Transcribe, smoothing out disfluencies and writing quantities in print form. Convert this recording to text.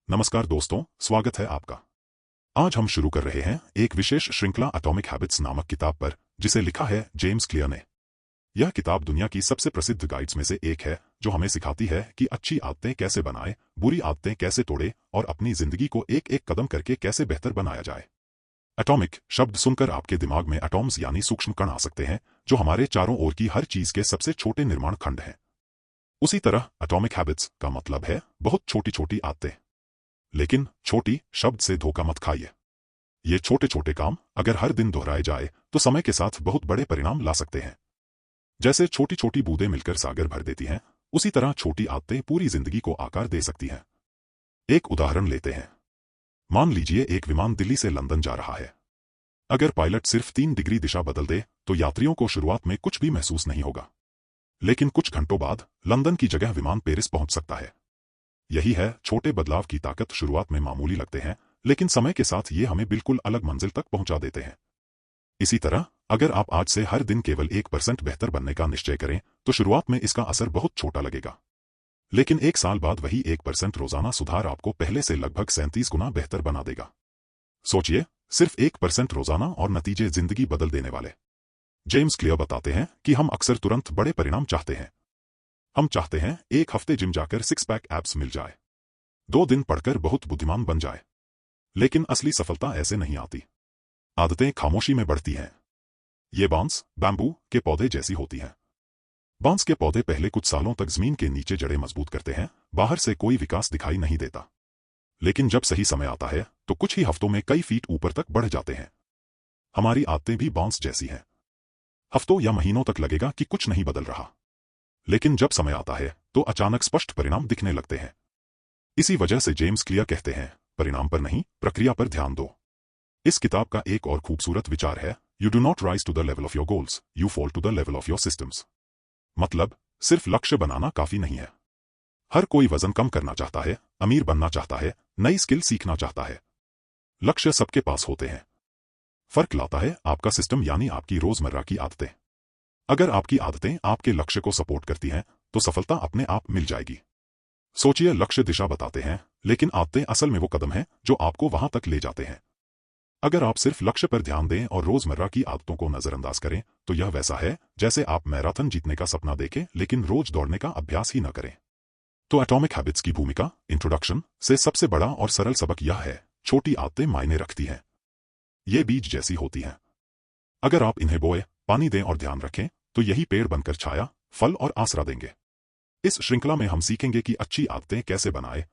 नमस्कार दोस्तों, स्वागत है आपका। आज हम शुरू कर रहे हैं एक विशेष श्रृंखला एटॉमिक हैबिट्स नामक किताब पर, जिसे लिखा है जेम्स क्लियर ने। यह किताब दुनिया की सबसे प्रसिद्ध गाइड्स में से एक है, जो हमें सिखाती है कि अच्छी आदतें कैसे बनाएं, बुरी आदतें कैसे तोड़ें और अपनी जिंदगी को एक एक कदम करके कैसे बेहतर बनाया जाए। एटॉमिक शब्द सुनकर आपके दिमाग में एटॉम्स यानी सूक्ष्म कण आ सकते हैं, जो हमारे चारों ओर की हर चीज के सबसे छोटे निर्माण खंड हैं। उसी तरह एटॉमिक हैबिट्स का मतलब है बहुत छोटी छोटी आदतें। लेकिन छोटी शब्द से धोखा मत खाइए। ये छोटे छोटे काम अगर हर दिन दोहराए जाए तो समय के साथ बहुत बड़े परिणाम ला सकते हैं। जैसे छोटी छोटी बूंदें मिलकर सागर भर देती हैं, उसी तरह छोटी आदतें पूरी जिंदगी को आकार दे सकती हैं। एक उदाहरण लेते हैं। मान लीजिए एक विमान दिल्ली से लंदन जा रहा है। अगर पायलट सिर्फ 3 डिग्री दिशा बदल दे तो यात्रियों को शुरुआत में कुछ भी महसूस नहीं होगा। लेकिन कुछ घंटों बाद लंदन की जगह विमान पेरिस पहुंच सकता है। यही है छोटे बदलाव की ताकत। शुरुआत में मामूली लगते हैं, लेकिन समय के साथ ये हमें बिल्कुल अलग मंजिल तक पहुंचा देते हैं। इसी तरह अगर आप आज से हर दिन केवल 1% बेहतर बनने का निश्चय करें तो शुरुआत में इसका असर बहुत छोटा लगेगा। लेकिन 1 साल बाद वही 1% रोजाना सुधार आपको पहले से लगभग 37 गुना बेहतर बना देगा। सोचिए, सिर्फ 1% रोजाना और नतीजे जिंदगी बदल देने वाले। जेम्स क्लियर बताते हैं कि हम अक्सर तुरंत बड़े परिणाम चाहते हैं। हम चाहते हैं 1 हफ्ते जिम जाकर 6 पैक एब्स मिल जाए, 2 दिन पढ़कर बहुत बुद्धिमान बन जाए। लेकिन असली सफलता ऐसे नहीं आती। आदतें खामोशी में बढ़ती हैं। ये बैम्बू के पौधे जैसी होती हैं। बांस के पौधे पहले कुछ सालों तक जमीन के नीचे जड़ें मजबूत करते हैं, बाहर से कोई विकास दिखाई नहीं देता। लेकिन जब सही समय आता है तो कुछ ही हफ्तों में कई फीट ऊपर तक बढ़ जाते हैं। हमारी आदतें भी बांस जैसी हैं। हफ्तों या महीनों तक लगेगा कि कुछ नहीं बदल रहा, लेकिन जब समय आता है तो अचानक स्पष्ट परिणाम दिखने लगते हैं। इसी वजह से जेम्स क्लियर कहते हैं, परिणाम पर नहीं, प्रक्रिया पर ध्यान दो। इस किताब का एक और खूबसूरत विचार है, you do not rise to the level of your goals, you fall to the level of your systems. मतलब, सिर्फ लक्ष्य बनाना काफी नहीं है। हर कोई वजन कम करना चाहता है, अमीर बनना चाहता है, नई स्किल सीखना चाहता है। लक्ष्य सबके पास होते हैं। फर्क लाता है आपका सिस्टम, यानी आपकी रोजमर्रा की आदतें। अगर आपकी आदतें आपके लक्ष्य को सपोर्ट करती हैं तो सफलता अपने आप मिल जाएगी। सोचिए, लक्ष्य दिशा बताते हैं, लेकिन आदतें असल में वो कदम हैं जो आपको वहां तक ले जाते हैं। अगर आप सिर्फ लक्ष्य पर ध्यान दें और रोजमर्रा की आदतों को नजरअंदाज करें तो यह वैसा है जैसे आप मैराथन जीतने का सपना देखें लेकिन रोज दौड़ने का अभ्यास ही न करें। तो एटॉमिक हैबिट्स की भूमिका इंट्रोडक्शन से सबसे बड़ा और सरल सबक यह है, छोटी आदतें मायने रखती हैं। ये बीज जैसी होती हैं। अगर आप इन्हें बोए, पानी दें और ध्यान रखें तो यही पेड़ बनकर छाया, फल और आसरा देंगे। इस श्रृंखला में हम सीखेंगे कि अच्छी आदतें कैसे बनाएं,